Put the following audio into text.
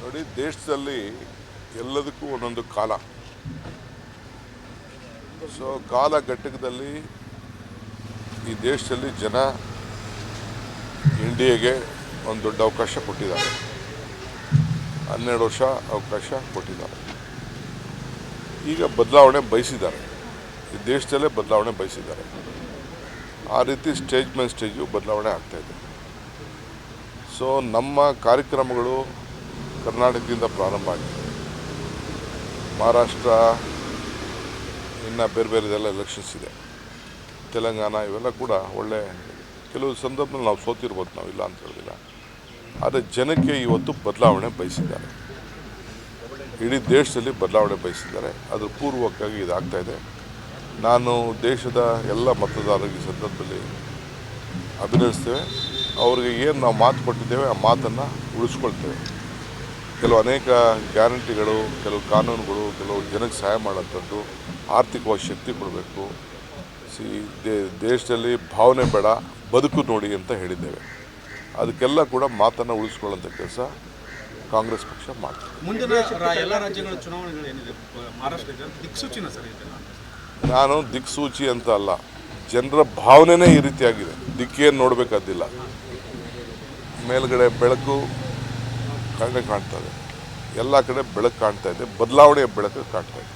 ನೋಡಿ, ದೇಶದಲ್ಲಿ ಎಲ್ಲದಕ್ಕೂ ಒಂದೊಂದು ಕಾಲ. ಸೊ ಕಾಲಘಟ್ಟದಲ್ಲಿ ಈ ದೇಶದಲ್ಲಿ ಜನ ಇಂಡಿಯಾಗೆ ಒಂದು ದೊಡ್ಡ ಅವಕಾಶ ಕೊಟ್ಟಿದ್ದಾರೆ. 12 ವರ್ಷ ಅವಕಾಶ ಕೊಟ್ಟಿದ್ದಾರೆ. ಈಗ ಬದಲಾವಣೆ ಬಯಸಿದ್ದಾರೆ. ಈ ದೇಶದಲ್ಲೇ ಬದಲಾವಣೆ ಬಯಸಿದ್ದಾರೆ. ಆ ರೀತಿ ಸ್ಟೇಜ್ ಮೇಲೆ ಸ್ಟೇಜು ಬದಲಾವಣೆ ಆಗ್ತಾಯಿದೆ. ಸೊ ನಮ್ಮ ಕಾರ್ಯಕ್ರಮಗಳು ಕರ್ನಾಟಕದಿಂದ ಪ್ರಾರಂಭ ಆಗಿದೆ. ಮಹಾರಾಷ್ಟ್ರ, ಇನ್ನು ಬೇರೆ ಬೇರೆದೆಲ್ಲ ಎಲೆಕ್ಷನ್ಸ್ ಇದೆ. ತೆಲಂಗಾಣ ಇವೆಲ್ಲ ಕೂಡ ಒಳ್ಳೆ ಕೆಲವು ಸಂದರ್ಭದಲ್ಲಿ ನಾವು ಸೋತಿರ್ಬೋದು, ನಾವು ಇಲ್ಲ ಅಂತ ಹೇಳೋದಿಲ್ಲ. ಆದರೆ ಜನಕ್ಕೆ ಇವತ್ತು ಬದಲಾವಣೆ ಬಯಸಿದ್ದಾರೆ. ಇಡೀ ದೇಶದಲ್ಲಿ ಬದಲಾವಣೆ ಬಯಸಿದ್ದಾರೆ. ಅದ್ರ ಪೂರ್ವಕವಾಗಿ ಇದಾಗ್ತಾಯಿದೆ. ನಾನು ದೇಶದ ಎಲ್ಲ ಮತದಾರರಿಗೆ ಈ ಸಂದರ್ಭದಲ್ಲಿ ಅಭಿನಂದಿಸ್ತೇವೆ. ಅವ್ರಿಗೆ ಏನು ನಾವು ಮಾತು ಕೊಟ್ಟಿದ್ದೇವೆ ಆ ಮಾತನ್ನು ಉಳಿಸ್ಕೊಳ್ತೇವೆ. ಅನೇಕ ಗ್ಯಾರಂಟಿಗಳು, ಕೆಲವು ಕಾನೂನುಗಳು, ಕೆಲವು ಜನಕ್ಕೆ ಸಹಾಯ ಮಾಡೋಂಥದ್ದು, ಆರ್ಥಿಕವಾಗಿ ಶಕ್ತಿ ಕೊಡಬೇಕು. ದೇಶದಲ್ಲಿ ಭಾವನೆ ಬೇಡ, ಬದುಕು ನೋಡಿ ಅಂತ ಹೇಳಿದ್ದೇವೆ. ಅದಕ್ಕೆಲ್ಲ ಕೂಡ ಮಾತನ್ನು ಉಳಿಸ್ಕೊಳ್ಳೋಂಥ ಕೆಲಸ ಕಾಂಗ್ರೆಸ್ ಪಕ್ಷ ಮಾಡ್ತದೆ. ಮುಂದಿನ ಎಲ್ಲ ರಾಜ್ಯಗಳ ಚುನಾವಣೆಗಳೇನಿದೆ ಮಹಾರಾಷ್ಟ್ರದಲ್ಲಿ ದಿಕ್ಸೂಚಿನ ಸರ್ ಇದೆಲ್ಲ? ನಾನು ದಿಕ್ಸೂಚಿ ಅಂತ ಅಲ್ಲ, ಜನರ ಭಾವನೆನೇ ಈ ರೀತಿಯಾಗಿದೆ. ದಿಕ್ಕೇನು ನೋಡಬೇಕಾದಿಲ್ಲ. ಮೇಲ್ಗಡೆ ಬೆಳಕು ಕಾಣ್ತಾ ಇದೆ, ಎಲ್ಲ ಕಡೆ ಬೆಳಕು ಕಾಣ್ತಾ ಇದೆ, ಬದಲಾವಣೆಯ ಬೆಳಕು ಕಾಣ್ತಾ ಇದೆ.